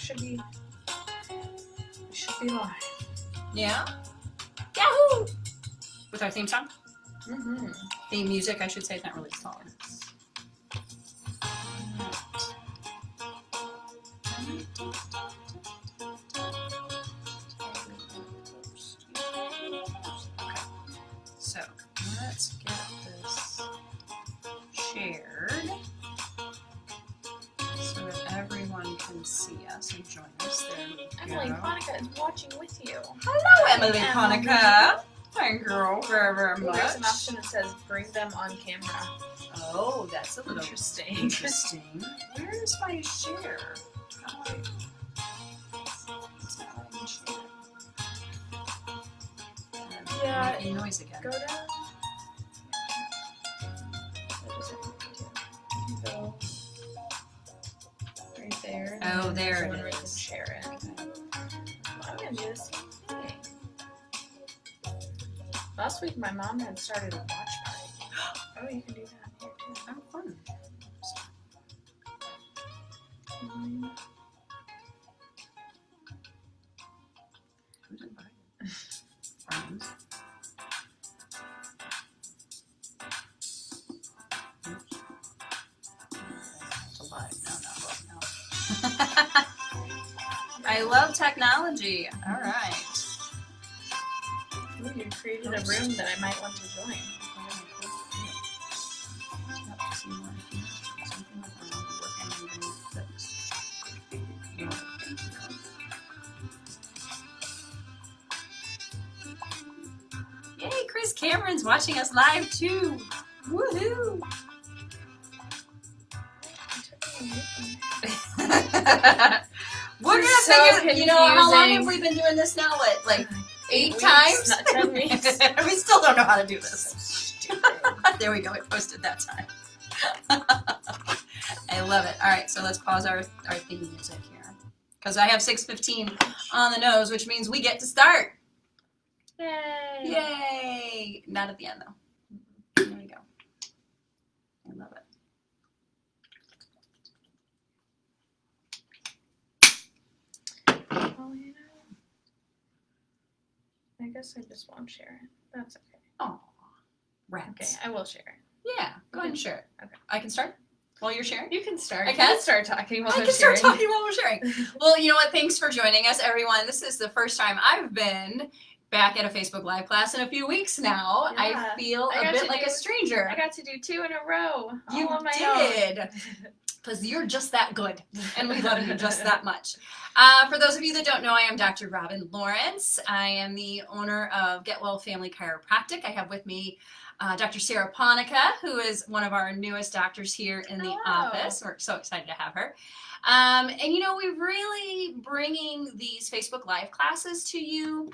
should be live. Yeah? Yahoo! With our theme song? Mm-hmm. Theme music, I should say, not really song. Okay. So, let's get this shared so that everyone can see us and join us. There we Emily go. Hanukkah is watching with you. Hello, Emily Hanukkah. Thank you very, very Ooh, much. there's an option that says bring them on camera. Oh, that's a little Interesting. interesting. Where is my share? How do it's not letting me share. Yeah. Making noise again. Go down. What is it? You can go right there. Oh, there There's it one where you can is. share it. I'm gonna do the same thing. Last week, my mom had started a watch party. Oh, you can do that here too. Oh, fun. Who's invited? Friends. Oops. It's a live. No. I love technology. All right. Ooh, you created a room that I might want to join. Yay, Chris Cameron's watching us live too. Woohoo! We're gonna So figure, you know, how long confusing. have we been doing this now? What, like 8 weeks, times? not 10 weeks. We still don't know how to do this. There we go, it posted that time. I love it. All right, so let's pause our theme music here. Because I have 6:15 on the nose, which means we get to start. Yay! Yay! Not at the end, though. There we go. I love it. Oh, yeah. I guess I just won't share it. That's okay. Oh, Okay, rats. I will share it. Yeah, go ahead and share it. Okay. I can start while you're sharing? You can start. I You can? start talking while I I'm can start sharing. talking while we're sharing. Well, you know what? Thanks for joining us, everyone. This is the first time I've been back at a Facebook Live class in a few weeks now. Yeah. I feel I a got bit to like do- a stranger. I got to do 2 in a row. You all on my did. own. Because you're just that good, and we love you just that much. For those of you that don't know, I am Dr. Robin Lawrence. I am the owner of Get Well Family Chiropractic. I have with me Dr. Sarah Ponica, who is one of our newest doctors here in the office. We're so excited to have her. And you know, we're really bringing these Facebook Live classes to you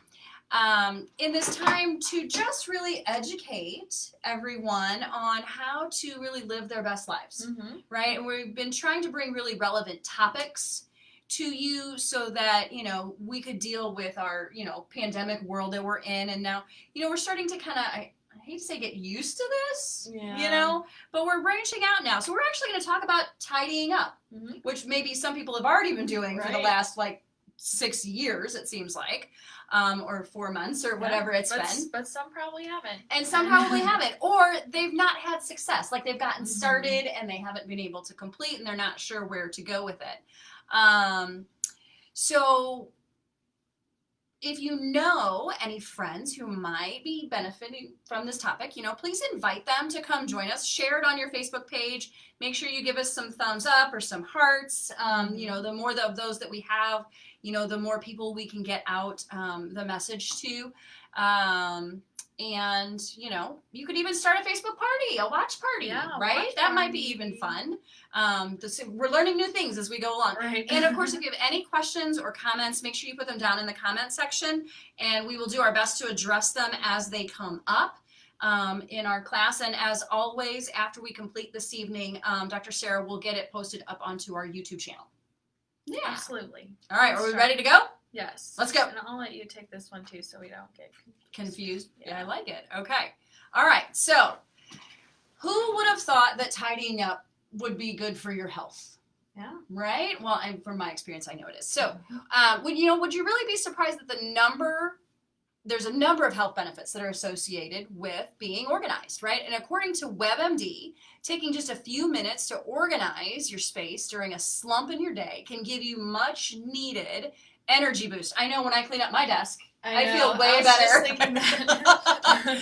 in this time to just really educate everyone on how to really live their best lives, right? And we've been trying to bring really relevant topics to you so that, you know, we could deal with our, you know, pandemic world that we're in. And now, you know, we're starting to kind of, I hate to say get used to this, you know, but we're branching out now. So we're actually going to talk about tidying up, which maybe some people have already been doing for the last, like, 6 years, it seems like, or 4 months or whatever it's been. But some probably haven't. And some probably haven't, or they've not had success. Like they've gotten started and they haven't been able to complete and they're not sure where to go with it. So if you know any friends who might be benefiting from this topic, you know, please invite them to come join us. Share it on your Facebook page. Make sure you give us some thumbs up or some hearts. You know, the more of those that we have, you know, the more people we can get out the message to. And, you know, you could even start a Facebook party, a watch party, right? That might be even fun. We're learning new things as we go along. Right. And of course, if you have any questions or comments, make sure you put them down in the comment section, and we will do our best to address them as they come up in our class. And as always, after we complete this evening, Dr. Sarah will get it posted up onto our YouTube channel. Yeah. Absolutely. All right, are we ready to go? Yes. Let's go. And I'll let you take this one too so we don't get Confused? Yeah, I like it. Okay. All right, so who would have thought that tidying up would be good for your health? Yeah. Right? Well, and from my experience, I know it is. So, would you really be surprised that there's a number of health benefits that are associated with being organized, right? And according to WebMD, taking just a few minutes to organize your space during a slump in your day can give you much needed energy boost. I know when I clean up my desk, I feel way better. Just thinking that.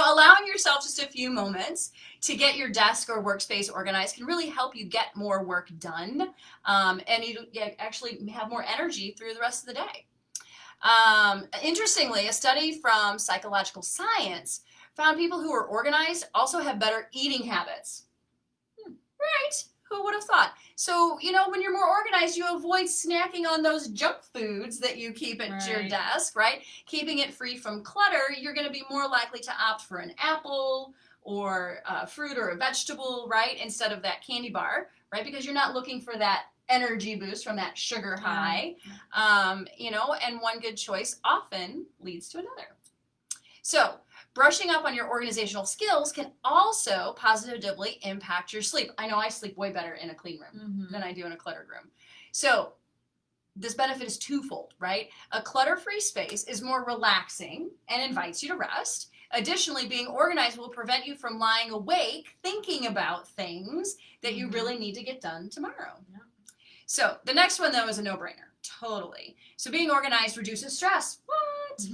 Allowing yourself just a few moments to get your desk or workspace organized can really help you get more work done, and you actually have more energy through the rest of the day. Interestingly, a study from Psychological Science found people who are organized also have better eating habits. Right? Who would have thought? So, when you're more organized, you avoid snacking on those junk foods that you keep at your desk, right? Keeping it free from clutter, you're going to be more likely to opt for an apple or a fruit or a vegetable, right? Instead of that candy bar, right? Because you're not looking for that energy boost from that sugar high, and one good choice often leads to another. So, brushing up on your organizational skills can also positively impact your sleep. I know I sleep way better in a clean room than I do in a cluttered room. So, this benefit is twofold, right? A clutter-free space is more relaxing and invites you to rest. Additionally, being organized will prevent you from lying awake thinking about things that you really need to get done tomorrow. Yeah. So the next one, though, is a no-brainer. Totally. So being organized reduces stress. What?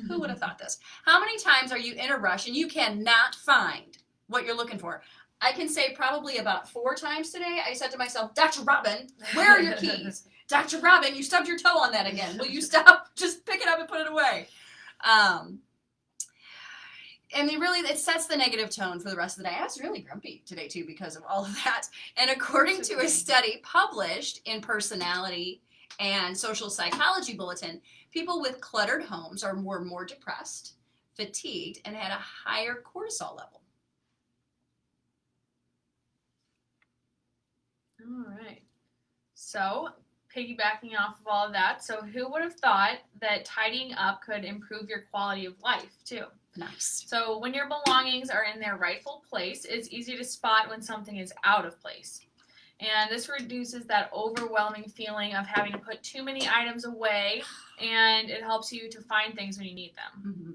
Who would have thought this? How many times are you in a rush and you cannot find what you're looking for? I can say probably about 4 times today, I said to myself, Dr. Robin, where are your keys? Dr. Robin, you stubbed your toe on that again. Will you stop? Just pick it up and put it away. And it sets the negative tone for the rest of the day. I was really grumpy today, too, because of all of that. And according to a study published in Personality and Social Psychology Bulletin, people with cluttered homes were more depressed, fatigued, and had a higher cortisol level. All right. So, piggybacking off of all of that, so who would have thought that tidying up could improve your quality of life, too? Nice. So when your belongings are in their rightful place, it's easy to spot when something is out of place. And this reduces that overwhelming feeling of having to put too many items away, and it helps you to find things when you need them. Mm-hmm.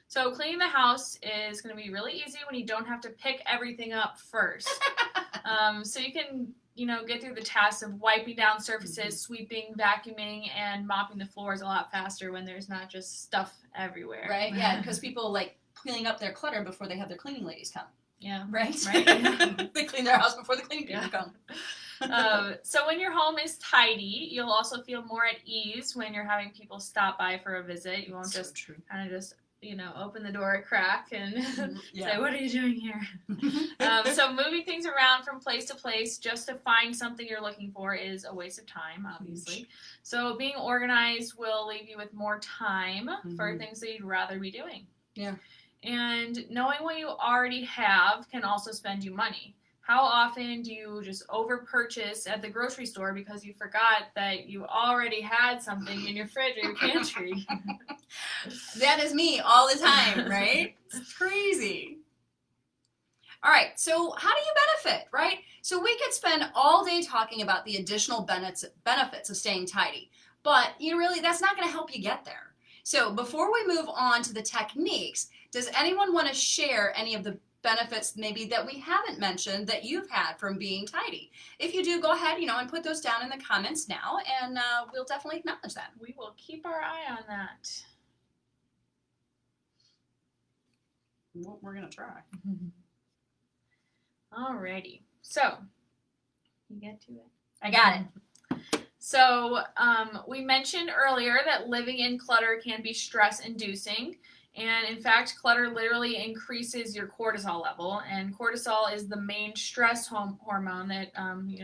So cleaning the house is going to be really easy when you don't have to pick everything up first. So you can, get through the tasks of wiping down surfaces, sweeping, vacuuming, and mopping the floors a lot faster when there's not just stuff everywhere. Right, yeah, because people like cleaning up their clutter before they have their cleaning ladies come. Yeah. Right? They clean their house before the cleaning people come. So when your home is tidy, you'll also feel more at ease when you're having people stop by for a visit. You won't kind of open the door a crack and say, what are you doing here? So moving things around from place to place just to find something you're looking for is a waste of time, obviously. So being organized will leave you with more time for things that you'd rather be doing. Yeah. And knowing what you already have can also spend you money. How often do you just over-purchase at the grocery store because you forgot that you already had something in your fridge or your pantry? That is me all the time, right? It's crazy. All right, so how do you benefit, right? So we could spend all day talking about the additional benefits of staying tidy, but that's not going to help you get there. So before we move on to the techniques, does anyone want to share any of the benefits maybe that we haven't mentioned that you've had from being tidy? If you do, go ahead, and put those down in the comments now, and we'll definitely acknowledge that. We will keep our eye on that. Well, we're going to try. Alrighty. So, you get to it. I got it. So, we mentioned earlier that living in clutter can be stress-inducing. And in fact, clutter literally increases your cortisol level, and cortisol is the main stress hormone that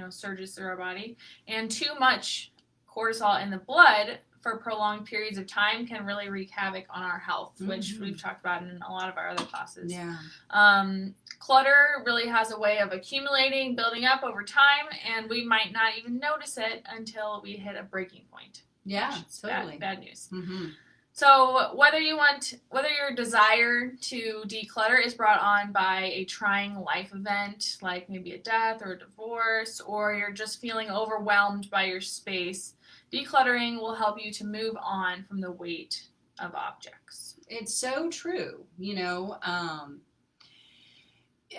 surges through our body. And too much cortisol in the blood for prolonged periods of time can really wreak havoc on our health, which we've talked about in a lot of our other classes. Yeah. Clutter really has a way of accumulating, building up over time, and we might not even notice it until we hit a breaking point. Yeah, totally. Bad news. Mm-hmm. So whether your desire to declutter is brought on by a trying life event, like maybe a death or a divorce, or you're just feeling overwhelmed by your space, decluttering will help you to move on from the weight of objects. It's so true.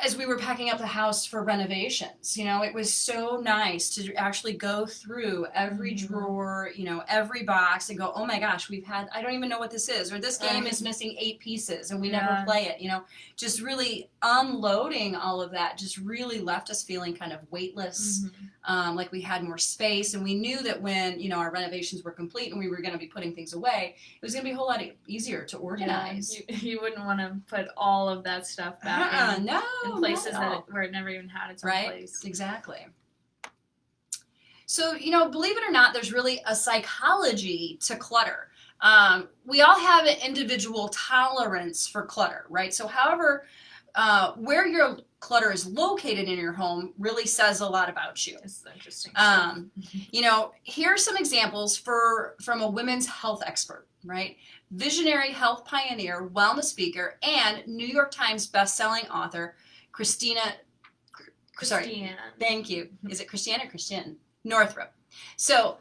As we were packing up the house for renovations, it was so nice to actually go through every drawer, every box and go, oh my gosh, I don't even know what this is, or this game is missing 8 pieces and we never play it, just really unloading all of that just really left us feeling kind of weightless, like we had more space, and we knew that when, our renovations were complete and we were going to be putting things away, it was going to be a whole lot easier to organize. You wouldn't want to put all of that stuff back in places where it never even had its own place. Exactly. So, believe it or not, there's really a psychology to clutter. We all have an individual tolerance for clutter, right? So however, where your clutter is located in your home really says a lot about you. It's interesting. Here are some examples from a women's health expert, right? Visionary health pioneer, wellness speaker, and New York Times bestselling author, Christine. Thank you. Is it Christiane or Christian? Northrup. So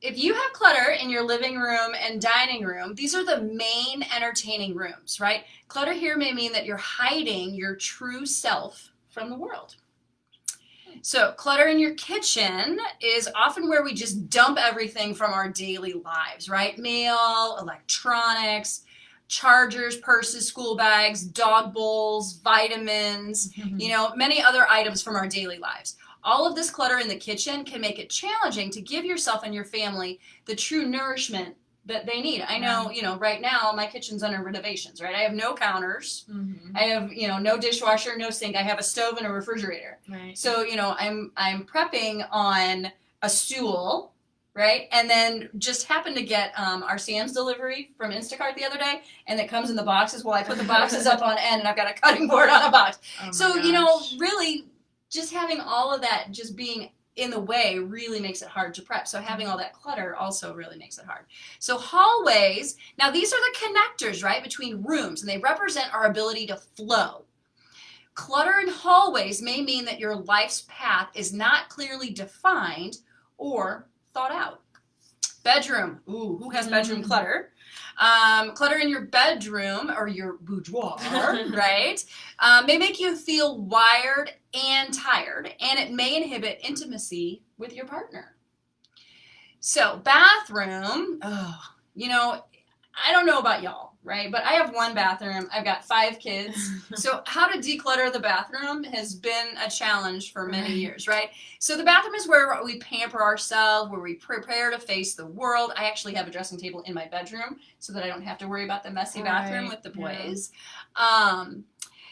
if you have clutter in your living room and dining room, these are the main entertaining rooms, right? Clutter here may mean that you're hiding your true self from the world. So clutter in your kitchen is often where we just dump everything from our daily lives, right? Mail, electronics, chargers, purses, school bags, dog bowls, vitamins, many other items from our daily lives. All of this clutter in the kitchen can make it challenging to give yourself and your family the true nourishment that they need. I know, right now my kitchen's under renovations, right? I have no counters. I have, no dishwasher, no sink. I have a stove and a refrigerator. Right. So, I'm prepping on a stool, right? And then just happened to get our Sam's delivery from Instacart the other day, and it comes in the boxes. Well, I put the boxes up on end, and I've got a cutting board on a box. So, really just having all of that just being in the way really makes it hard to prep. So having all that clutter also really makes it hard. So hallways, now these are the connectors, right, between rooms, and they represent our ability to flow. Clutter in hallways may mean that your life's path is not clearly defined or thought out. Bedroom. Ooh, who has bedroom clutter? Clutter in your bedroom or your boudoir, right, may make you feel wired and tired, and it may inhibit intimacy with your partner. So bathroom, I don't know about y'all, right, but I have one bathroom. I've got 5 kids. So how to declutter the bathroom has been a challenge for many years, right? So the bathroom is where we pamper ourselves, where we prepare to face the world. I actually have a dressing table in my bedroom so that I don't have to worry about the messy bathroom with the boys.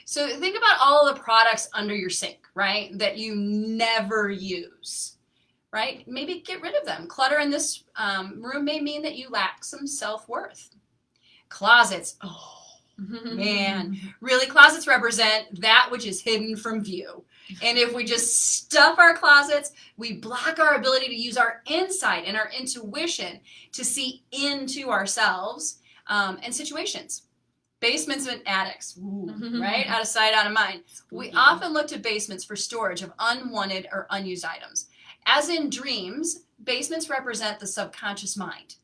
So think about all of the products under your sink, right, that you never use, right? Maybe get rid of them. Clutter in this room may mean that you lack some self-worth. Closets. Oh, man. Really, closets represent that which is hidden from view. And if we just stuff our closets, we block our ability to use our insight and our intuition to see into ourselves and situations. Basements and attics, right? Out of sight, out of mind. We often look to basements for storage of unwanted or unused items. As in dreams, basements represent the subconscious mind,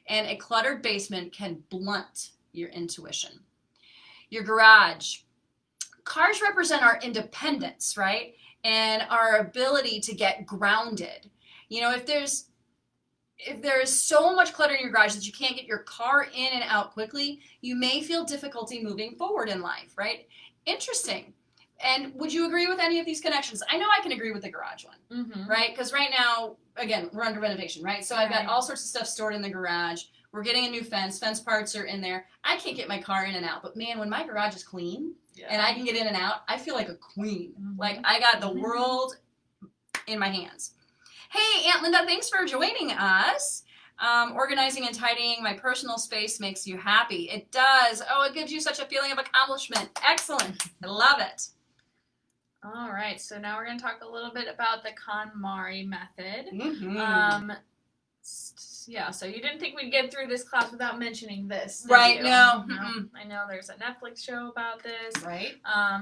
and a cluttered basement can blunt your intuition. Your garage. Cars represent our independence, right? And our ability to get grounded. If there is so much clutter in your garage that you can't get your car in and out quickly, you may feel difficulty moving forward in life, right? Interesting. And would you agree with any of these connections? I know I can agree with the garage one, right? Because right now, again, we're under renovation, right? So I've got all sorts of stuff stored in the garage. We're getting a new fence. Fence parts are in there. I can't get my car in and out. But man, when my garage is clean and I can get in and out, I feel like a queen. Like I got the world in my hands. Hey, Aunt Linda, thanks for joining us. Organizing and tidying my personal space makes you happy. It does. Oh, it gives you such a feeling of accomplishment. Excellent. I love it. All right, so now we're going to talk a little bit about the KonMari method. Yeah, so you didn't think we'd get through this class without mentioning this, did Right, you? no. I know there's a Netflix show about this. Right.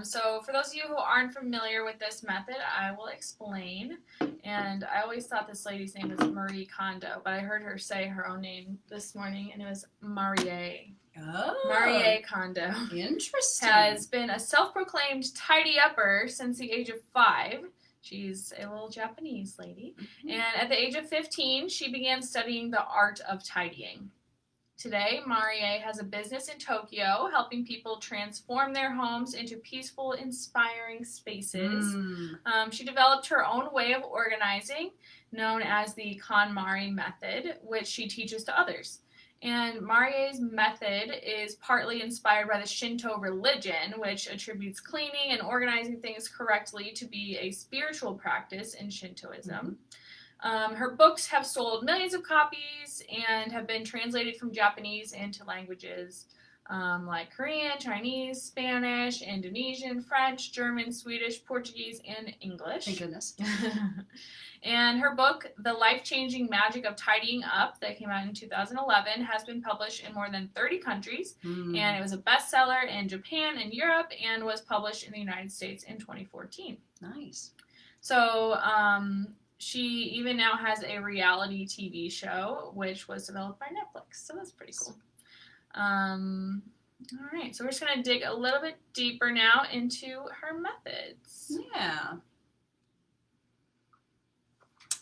So for those of you who aren't familiar with this method, I will explain. And I always thought this lady's name was Marie Kondo, but I heard her say her own name this morning, and it was Marie. Oh. Marie Kondo. Interesting. Has been a self-proclaimed tidy-upper since the age of 5. She's a little Japanese lady. Mm-hmm. And at the age of 15, she began studying the art of tidying. Today, Marie has a business in Tokyo helping people transform their homes into peaceful, inspiring spaces. She developed her own way of organizing, known as the KonMari method, which she teaches to others. And Marie's method is partly inspired by the Shinto religion, which attributes cleaning and organizing things correctly to be a spiritual practice in Shintoism. Her books have sold millions of copies and have been translated from Japanese into languages like Korean, Chinese, Spanish, Indonesian, French, German, Swedish, Portuguese, and English. Thank goodness. And her book, The Life-Changing Magic of Tidying Up, that came out in 2011, has been published in more than 30 countries. And it was a bestseller in Japan and Europe and was published in the United States in 2014. Nice. So she even now has a reality TV show, which was developed by Netflix. So that's pretty cool. All right, so we're just going to dig a little bit deeper now into her methods. Yeah.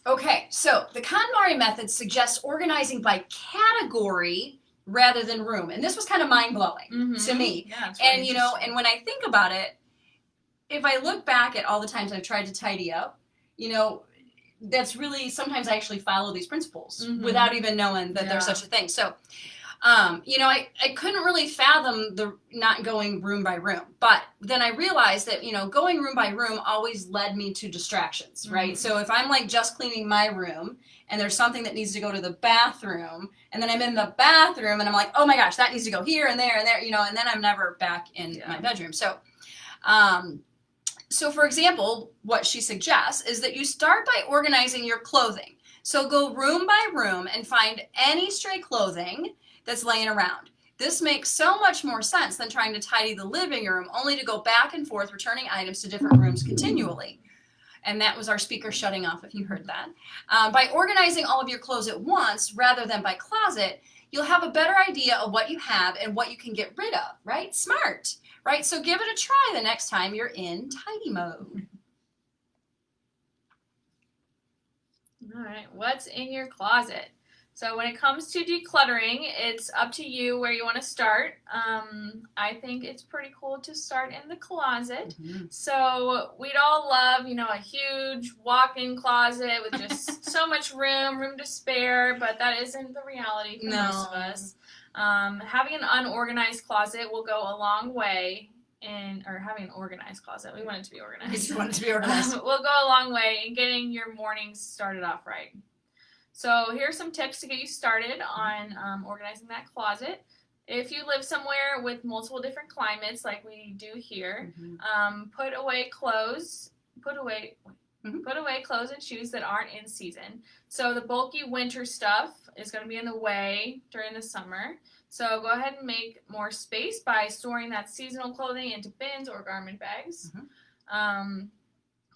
Okay, so the KonMari method suggests organizing by category rather than room. And this was kind of mind-blowing to me. Yeah, and, you know, and when I think about it, if I look back at all the times I've tried to tidy up, you know, that's really, sometimes I actually follow these principles without even knowing that there's such a thing. So, you know, I couldn't really fathom the not going room by room. But then I realized that, you know, going room by room always led me to distractions, right? So if I'm like just cleaning my room and there's something that needs to go to the bathroom, and then I'm in the bathroom and I'm like, oh my gosh, that needs to go here and there, you know, and then I'm never back in my bedroom. So, so for example, what she suggests is that you start by organizing your clothing. So go room by room and find any stray clothing that's laying around. This makes so much more sense than trying to tidy the living room, only to go back and forth returning items to different rooms continually. And that was our speaker shutting off, if you heard that. By organizing all of your clothes at once, rather than by closet, you'll have a better idea of what you have and what you can get rid of, right? Smart, right? So give it a try the next time you're in tidy mode. All right, what's in your closet? So when it comes to decluttering, it's up to you where you want to start. I think it's pretty cool to start in the closet. So we'd all love, you know, a huge walk-in closet with just so much room to spare, but that isn't the reality for most of us. Having an unorganized closet will go a long way or having an organized closet. We want it to be organized. You want it to be organized. Will go a long way in getting your mornings started off right. So here's some tips to get you started on organizing that closet. If you live somewhere with multiple different climates, like we do here, put away clothes and shoes that aren't in season. So the bulky winter stuff is going to be in the way during the summer. So go ahead and make more space by storing that seasonal clothing into bins or garment bags.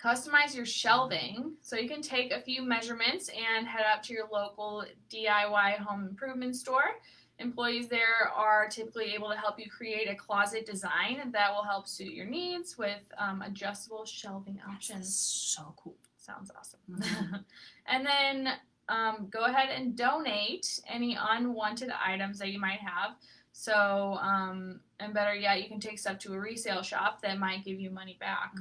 Customize your shelving. So you can take a few measurements and head out to your local DIY home improvement store. Employees there are typically able to help you create a closet design that will help suit your needs with adjustable shelving options. So cool. Sounds awesome. And then go ahead and donate any unwanted items that you might have. So, and better yet, you can take stuff to a resale shop that might give you money back.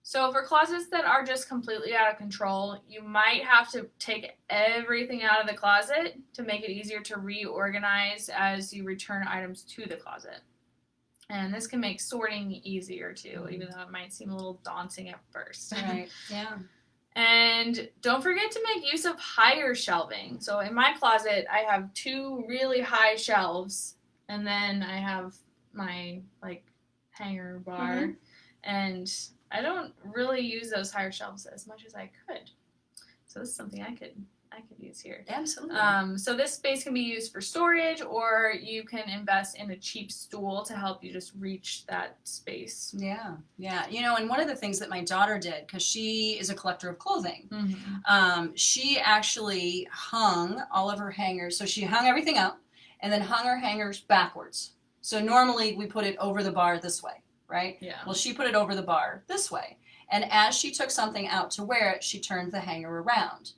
So for closets that are just completely out of control, you might have to take everything out of the closet to make it easier to reorganize as you return items to the closet. And this can make sorting easier too, even though it might seem a little daunting at first. Right, yeah. And don't forget to make use of higher shelving. So in my closet, I have 2 really high shelves, and then I have my like hanger bar, and I don't really use those higher shelves as much as I could. So this is something I could I could use here. Absolutely. So this space can be used for storage, or you can invest in a cheap stool to help you just reach that space. Yeah. And one of the things that my daughter did, because she is a collector of clothing, she actually hung all of her hangers. So she hung everything up and then hung her hangers backwards. So normally we put it over the bar this way, right? Yeah. Well, she put it over the bar this way. And as she took something out to wear it, she turned the hanger around.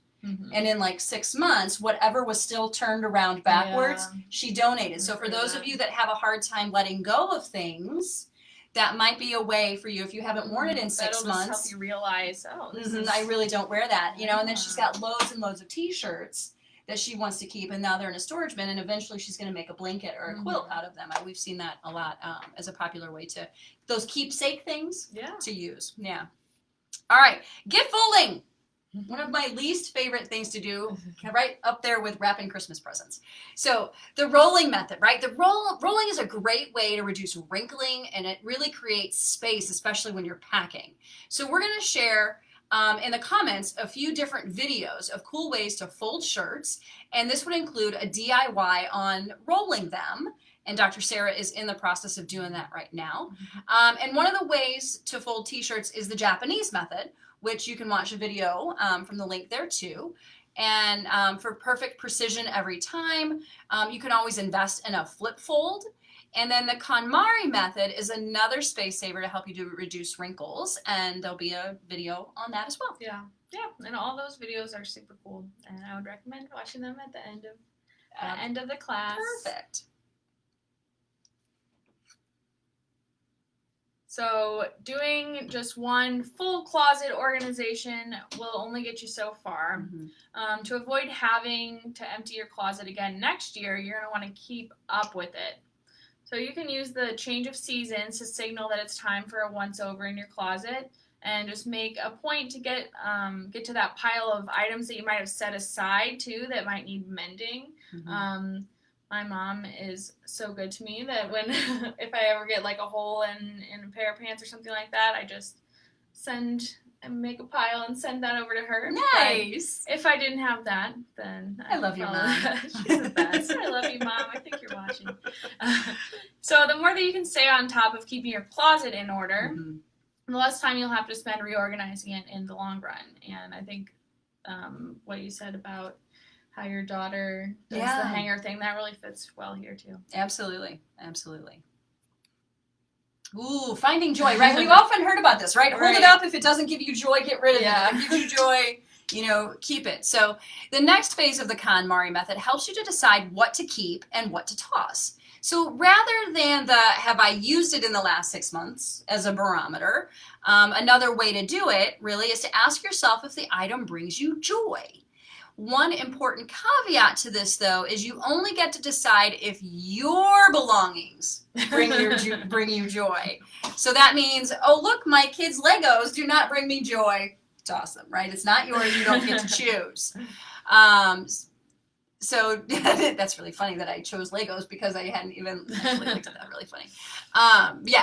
And in like 6 months, whatever was still turned around backwards, she donated. So for those of you that have a hard time letting go of things, that might be a way for you if you haven't worn it in 6 That'll months. Just help you realize, I really don't wear that, And then she's got loads and loads of T-shirts that she wants to keep, and now they're in a storage bin, and eventually she's going to make a blanket or a quilt out of them. We've seen that a lot as a popular way to those keepsake things to use. Yeah. All right, gift folding. One of my least favorite things to do, right up there with wrapping Christmas presents. So the rolling method, right? The rolling is a great way to reduce wrinkling, and it really creates space, especially when you're packing. So we're going to share in the comments a few different videos of cool ways to fold shirts, and this would include a DIY on rolling them. And Dr. Sarah is in the process of doing that right now. And one of the ways to fold t-shirts is the Japanese method, which you can watch a video from the link there too. And for perfect precision every time, you can always invest in a flip fold. And then the KonMari method is another space saver to help you to reduce wrinkles. And there'll be a video on that as well. Yeah, and all those videos are super cool. And I would recommend watching them at the end of the class. Perfect. So doing just one full closet organization will only get you so far. To avoid having to empty your closet again next year, you're going to want to keep up with it. So you can use the change of seasons to signal that it's time for a once over in your closet, and just make a point to get to that pile of items that you might have set aside too that might need mending. My mom is so good to me that when if I ever get like a hole in a pair of pants or something like that, I just make a pile and send that over to her. Nice. But if I didn't have that, then I love your mom. She's the best. I love you, Mom. I think you're watching. So the more that you can stay on top of keeping your closet in order, the less time you'll have to spend reorganizing it in the long run. And I think what you said about how your daughter does the hanger thing, that really fits well here too. Absolutely. Ooh, finding joy, right? We've often heard about this, right? Hold it up. If it doesn't give you joy, get rid of it. If it gives you joy, keep it. So the next phase of the KonMari method helps you to decide what to keep and what to toss. So rather than the have I used it in the last 6 months as a barometer, another way to do it really is to ask yourself if the item brings you joy. One important caveat to this, though, is you only get to decide if your belongings bring you joy. So that means, oh, look, my kids' Legos do not bring me joy. Toss them, right? It's not yours. You don't get to choose. So that's really funny that I chose Legos because I hadn't even actually looked at that. Really funny.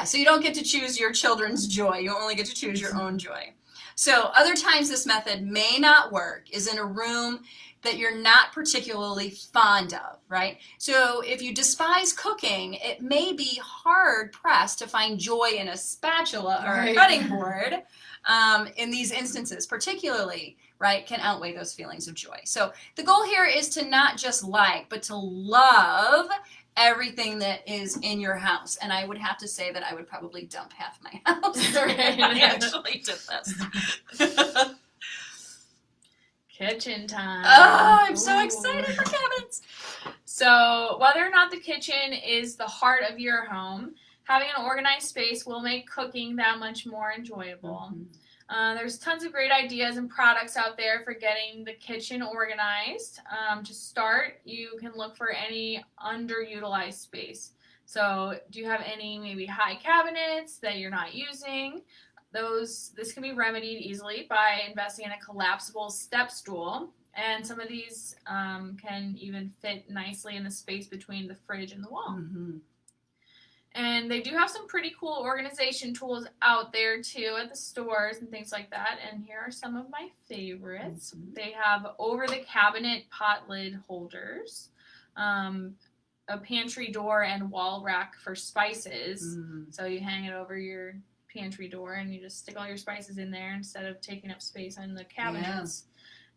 So you don't get to choose your children's joy. You only get to choose your own joy. So other times this method may not work is in a room that you're not particularly fond of, right? So if you despise cooking, it may be hard pressed to find joy in a spatula or a cutting board in these instances, particularly, right, can outweigh those feelings of joy. So the goal here is to not just like, but to love everything that is in your house. And I would have to say that I would probably dump half my house. I actually did this. Kitchen time. Oh, I'm so excited for cabinets. So whether or not the kitchen is the heart of your home, having an organized space will make cooking that much more enjoyable. There's tons of great ideas and products out there for getting the kitchen organized. To start, you can look for any underutilized space. So do you have any maybe high cabinets that you're not using? This can be remedied easily by investing in a collapsible step stool. And some of these can even fit nicely in the space between the fridge and the wall. And they do have some pretty cool organization tools out there too at the stores and things like that. And here are some of my favorites. They have over-the-cabinet pot lid holders, a pantry door and wall rack for spices. So you hang it over your pantry door and you just stick all your spices in there instead of taking up space on the cabinets.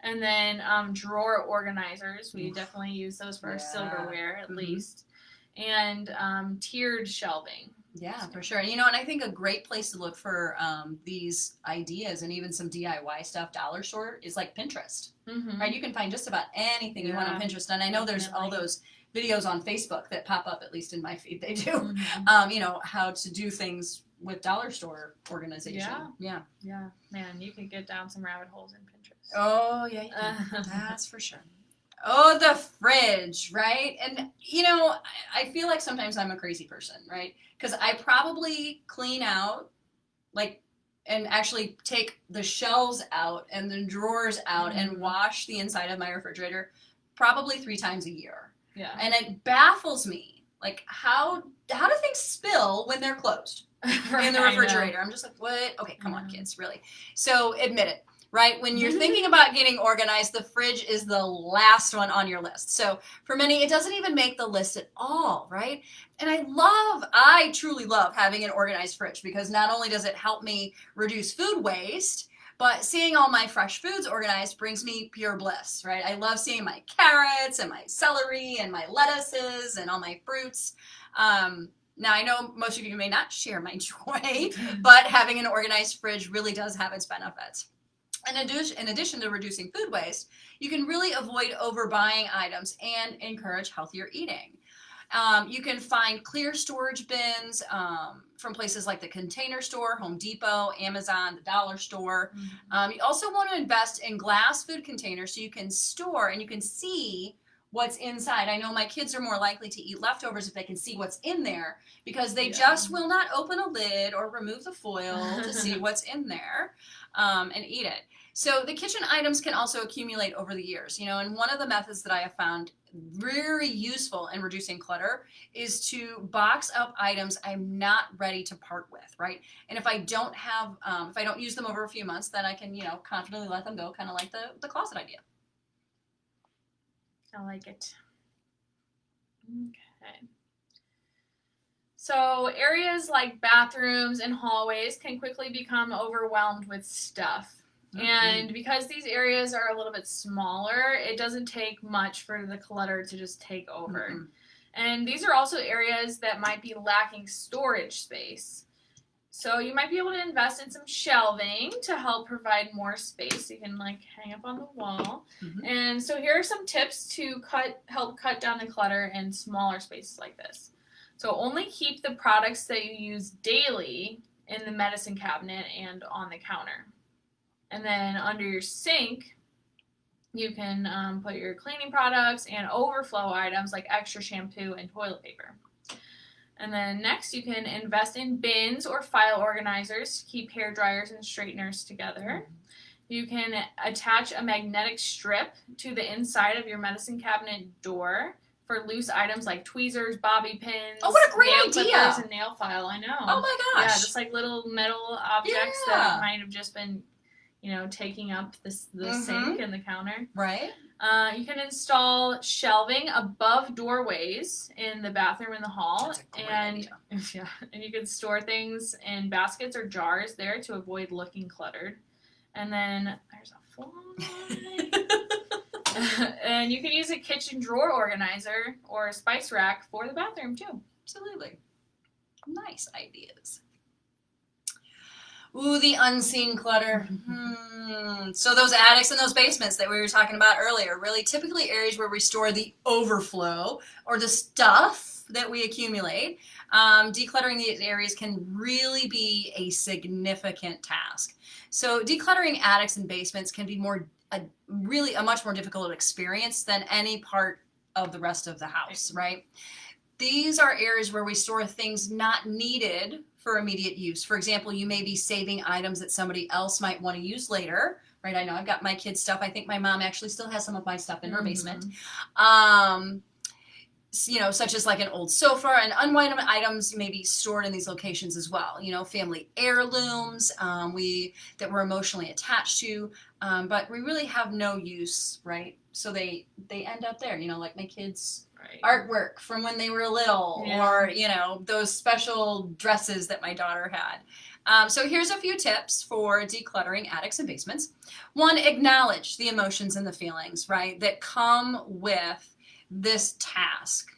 Yeah. And then drawer organizers. We definitely use those for our silverware at least. And tiered shelving. Yeah, for sure. And and I think a great place to look for these ideas and even some DIY stuff, dollar store, is like Pinterest. Right? You can find just about anything you want on Pinterest. And I know there's all those videos on Facebook that pop up, at least in my feed, they do. How to do things with dollar store organization. Yeah. Man, you can get down some rabbit holes in Pinterest. Oh, yeah. That's for sure. Oh, the fridge, right? And, I feel like sometimes I'm a crazy person, right? Because I probably clean out, and actually take the shelves out and the drawers out and wash the inside of my refrigerator probably 3 times a year. Yeah. And it baffles me, how do things spill when they're closed in the refrigerator? I'm just like, what? Okay, come on, kids, really. So admit it. Right? When you're thinking about getting organized, the fridge is the last one on your list. So for many, it doesn't even make the list at all, right? And I truly love having an organized fridge because not only does it help me reduce food waste, but seeing all my fresh foods organized brings me pure bliss, right? I love seeing my carrots and my celery and my lettuces and all my fruits. Now, I know most of you may not share my joy, but having an organized fridge really does have its benefits. In addition to reducing food waste, you can really avoid overbuying items and encourage healthier eating. You can find clear storage bins from places like the Container Store, Home Depot, Amazon, the Dollar Store. You also want to invest in glass food containers so you can store and you can see what's inside. I know my kids are more likely to eat leftovers if they can see what's in there because they just will not open a lid or remove the foil to see what's in there and eat it. So the kitchen items can also accumulate over the years, and one of the methods that I have found very useful in reducing clutter is to box up items I'm not ready to part with, right? And if I don't use them over a few months, then I can, confidently let them go, kind of like the closet idea. I like it. Okay. So areas like bathrooms and hallways can quickly become overwhelmed with stuff. And because these areas are a little bit smaller, it doesn't take much for the clutter to just take over. And these are also areas that might be lacking storage space. So you might be able to invest in some shelving to help provide more space. You can hang up on the wall. And so here are some tips to help cut down the clutter in smaller spaces like this. So only keep the products that you use daily in the medicine cabinet and on the counter. And then under your sink, you can put your cleaning products and overflow items like extra shampoo and toilet paper. And then next, you can invest in bins or file organizers to keep hair dryers and straighteners together. You can attach a magnetic strip to the inside of your medicine cabinet door for loose items like tweezers, bobby pins. Oh, what a great nail idea! clippers and nail file. I know. Oh my gosh! Yeah, just little metal objects that might have just been taking up the sink and the counter. Right. You can install shelving above doorways in the bathroom and the hall. That's a great idea. And you can store things in baskets or jars there to avoid looking cluttered. And then there's a fly. And you can use a kitchen drawer organizer or a spice rack for the bathroom too. Absolutely. Nice ideas. Ooh, the unseen clutter. So those attics and those basements that we were talking about earlier, really typically areas where we store the overflow or the stuff that we accumulate. Decluttering these areas can really be a significant task. So decluttering attics and basements can be really a much more difficult experience than any part of the rest of the house, right? These are areas where we store things not needed for immediate use. For example, you may be saving items that somebody else might want to use later, right? I know I've got my kids' stuff. I think my mom actually still has some of my stuff in her basement. such as like an old sofa and unwanted items may be stored in these locations as well. Family heirlooms that we're emotionally attached to, but we really have no use, right? So they end up there, like my kids' artwork from when they were little, or those special dresses that my daughter had. So here's a few tips for decluttering attics and basements. One, acknowledge the emotions and the feelings, right, that come with this task.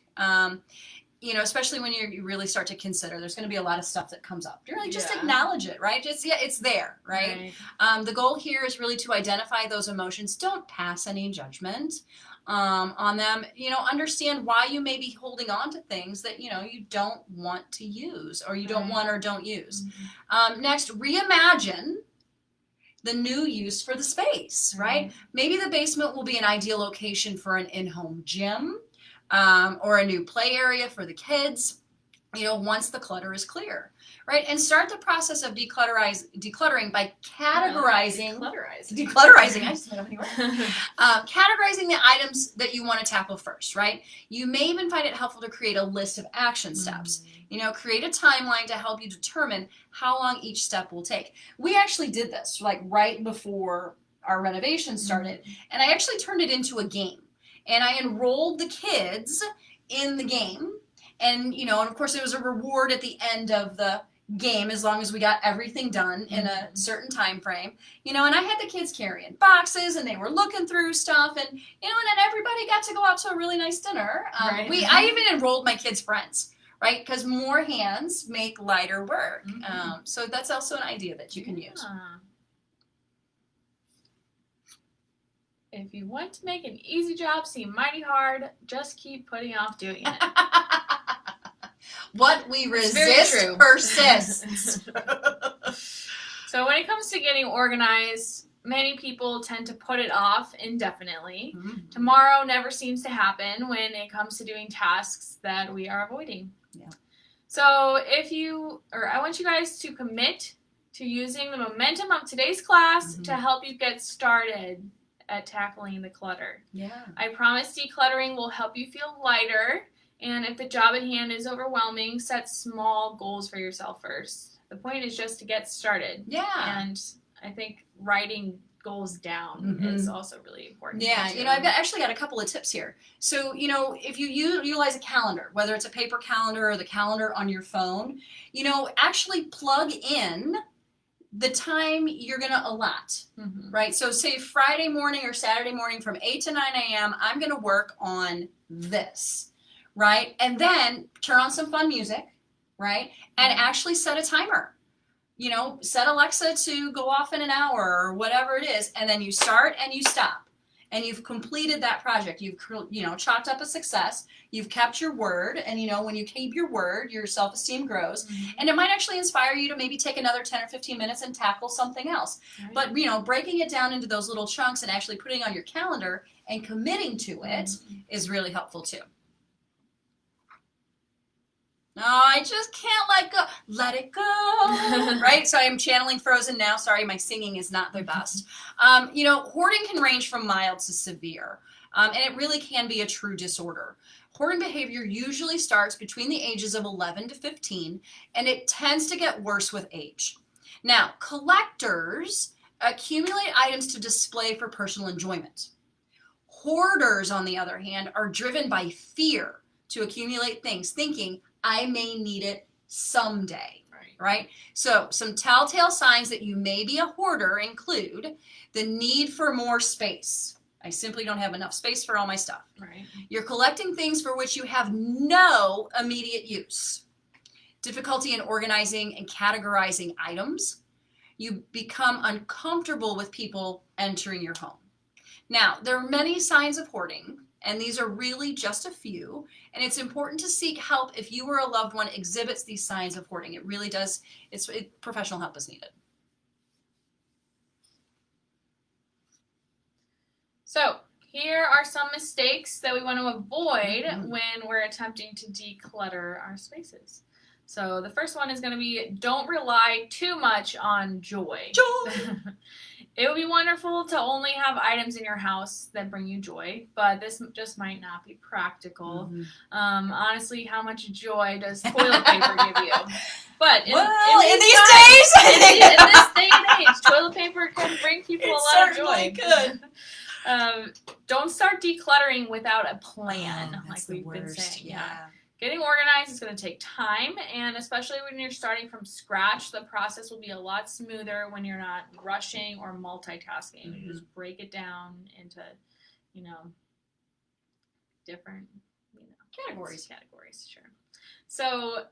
Especially when you really start to consider, there's going to be a lot of stuff that comes up. You really just acknowledge it, right? It's there, right? The goal here is really to identify those emotions. Don't pass any judgment on them. Understand why you may be holding on to things that you don't want to use, or you don't want or don't use. Next, reimagine the new use for the space, right? Maybe the basement will be an ideal location for an in-home gym, or a new play area for the kids, once the clutter is clear, right? And start the process of decluttering by categorizing. Decluttering. I just made up a new word. Categorizing the items that you want to tackle first, right? You may even find it helpful to create a list of action steps. Create a timeline to help you determine how long each step will take. We actually did this like right before our renovation started, and I actually turned it into a game. And I enrolled the kids in the game. And, and of course, there was a reward at the end of the game as long as we got everything done in a certain time frame. And I had the kids carrying boxes, and they were looking through stuff. And, and then everybody got to go out to a really nice dinner. I even enrolled my kids' friends, right? Because more hands make lighter work. So that's also an idea that you can use. If you want to make an easy job seem mighty hard, just keep putting off doing it. What we resist persists. So when it comes to getting organized, many people tend to put it off indefinitely. Tomorrow never seems to happen when it comes to doing tasks that we are avoiding. So I want you guys to commit to using the momentum of today's class to help you get started at tackling the clutter. I promise decluttering will help you feel lighter, and if the job at hand is overwhelming, set small goals for yourself first. The point is just to get started. And I think writing goals down is also really important. I've actually got a couple of tips here. So, if you utilize a calendar, whether it's a paper calendar or the calendar on your phone, actually plug in the time you're going to allot, right? So say Friday morning or Saturday morning from 8 to 9 a.m., I'm going to work on this, right? And then turn on some fun music, right? And actually set a timer. Set Alexa to go off in an hour or whatever it is, and then you start and you stop. And you've completed that project. You've, chalked up a success. You've kept your word. And, when you keep your word, your self-esteem grows. And it might actually inspire you to maybe take another 10 or 15 minutes and tackle something else. But, breaking it down into those little chunks and actually putting it on your calendar and committing to it is really helpful too. No, I just can't let go. Let it go. Right? So I'm channeling Frozen now. Sorry, my singing is not the best. Hoarding can range from mild to severe. And it really can be a true disorder. Hoarding behavior usually starts between the ages of 11 to 15, and it tends to get worse with age. Now, collectors accumulate items to display for personal enjoyment. Hoarders, on the other hand, are driven by fear to accumulate things, thinking, I may need it someday, right? So some telltale signs that you may be a hoarder include the need for more space. I simply don't have enough space for all my stuff. You're collecting things for which you have no immediate use. Difficulty in organizing and categorizing items. You become uncomfortable with people entering your home. Now, there are many signs of hoarding, and these are really just a few, and it's important to seek help if you or a loved one exhibits these signs of hoarding. It really does, professional help is needed. So, here are some mistakes that we want to avoid when we're attempting to declutter our spaces. So, the first one is going to be don't rely too much on joy. It would be wonderful to only have items in your house that bring you joy, but this just might not be practical. Honestly, how much joy does toilet paper give you? But in these days, in this day and age, toilet paper can bring people a lot of joy. Could. Don't start decluttering without a plan, like we've been saying. Yeah. Getting organized is going to take time, and especially when you're starting from scratch, the process will be a lot smoother when you're not rushing or multitasking. You just break it down into, different, categories. Sure. So,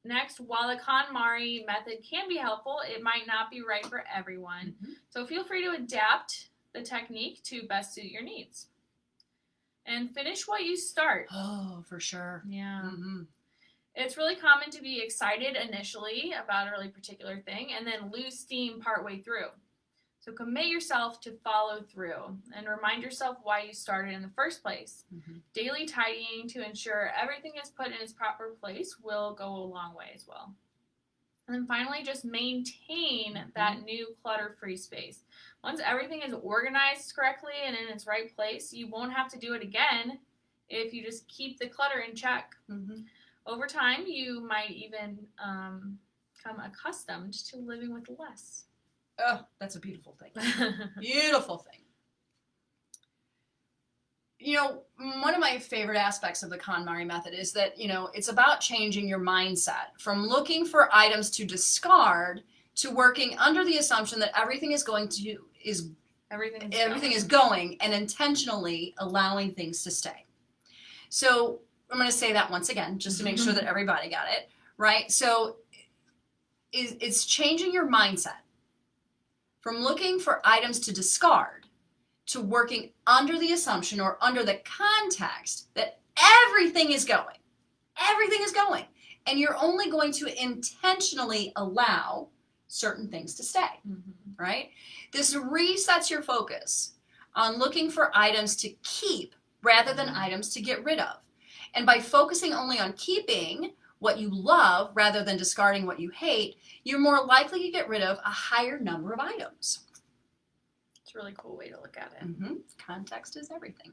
next, while the KonMari method can be helpful, it might not be right for everyone. So feel free to adapt the technique to best suit your needs. And finish what you start. Oh, for sure. Yeah. It's really common to be excited initially about a really particular thing and then lose steam partway through. So commit yourself to follow through and remind yourself why you started in the first place. Daily tidying to ensure everything is put in its proper place will go a long way as well. And then finally, just maintain that new clutter-free space. Once everything is organized correctly and in its right place, you won't have to do it again if you just keep the clutter in check. Over time, you might even become accustomed to living with less. Oh, that's a beautiful thing. Beautiful thing. One of my favorite aspects of the KonMari method is that, it's about changing your mindset from looking for items to discard to working under the assumption that everything is going and intentionally allowing things to stay. So I'm going to say that once again, just to make sure that everybody got it, right? So it's changing your mindset from looking for items to discard to working under the assumption or under the context that everything is going. Everything is going. And you're only going to intentionally allow certain things to stay, right? This resets your focus on looking for items to keep rather than items to get rid of. And by focusing only on keeping what you love rather than discarding what you hate, you're more likely to get rid of a higher number of items. It's a really cool way to look at it. Context is everything.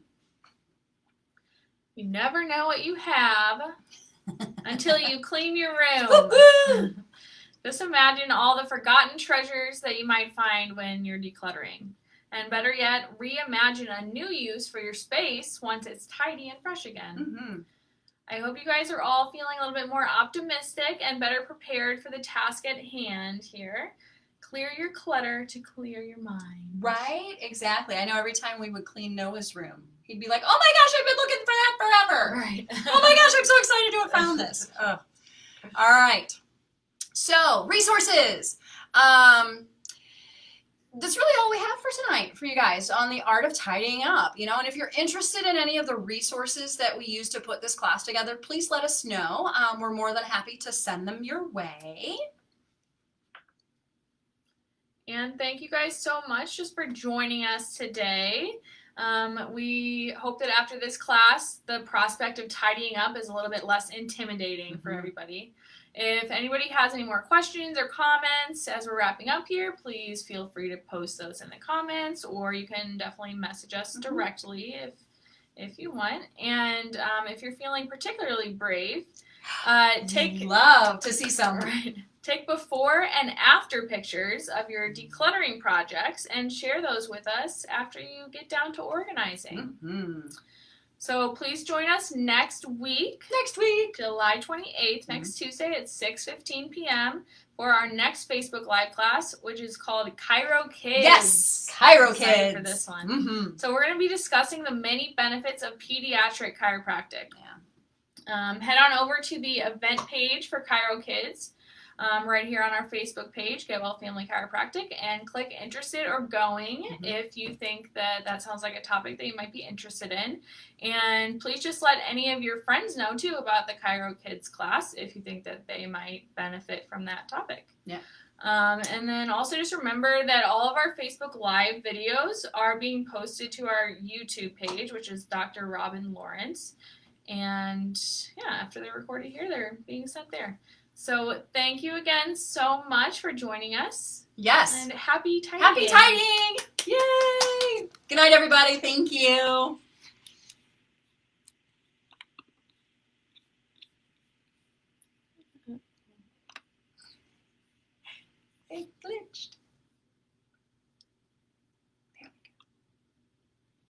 You never know what you have until you clean your room. Just imagine all the forgotten treasures that you might find when you're decluttering. And better yet, reimagine a new use for your space once it's tidy and fresh again. I hope you guys are all feeling a little bit more optimistic and better prepared for the task at hand here. Clear your clutter to clear your mind. Right? Exactly. I know every time we would clean Noah's room, he'd be like, oh my gosh, I've been looking for that forever. Right. Oh my gosh, I'm so excited to have found this. Oh. All right. So, resources. That's really all we have for tonight for you guys on the art of tidying up. And if you're interested in any of the resources that we use to put this class together, please let us know. We're more than happy to send them your way. And thank you guys so much just for joining us today. We hope that after this class, the prospect of tidying up is a little bit less intimidating for everybody. If anybody has any more questions or comments as we're wrapping up here, please feel free to post those in the comments, or you can definitely message us directly if you want. And if you're feeling particularly brave, love to see some. Take before and after pictures of your decluttering projects and share those with us after you get down to organizing. So please join us next week, July 28th, next Tuesday at 6:15 p.m. for our next Facebook Live class, which is called Chiro Kids. Yes, Chiro Kids. For this one. So we're going to be discussing the many benefits of pediatric chiropractic. Head on over to the event page for Chiro Kids. Right here on our Facebook page, Get Well Family Chiropractic, and click interested or going if you think that sounds like a topic that you might be interested in. And please just let any of your friends know too about the Chiro Kids class if you think that they might benefit from that topic. And then also just remember that all of our Facebook Live videos are being posted to our YouTube page, which is Dr. Robin Lawrence. And after they're recorded here, they're being sent there. So thank you again so much for joining us. Yes. And happy tidying. Happy tidying! Yay! Good night, everybody. Thank you.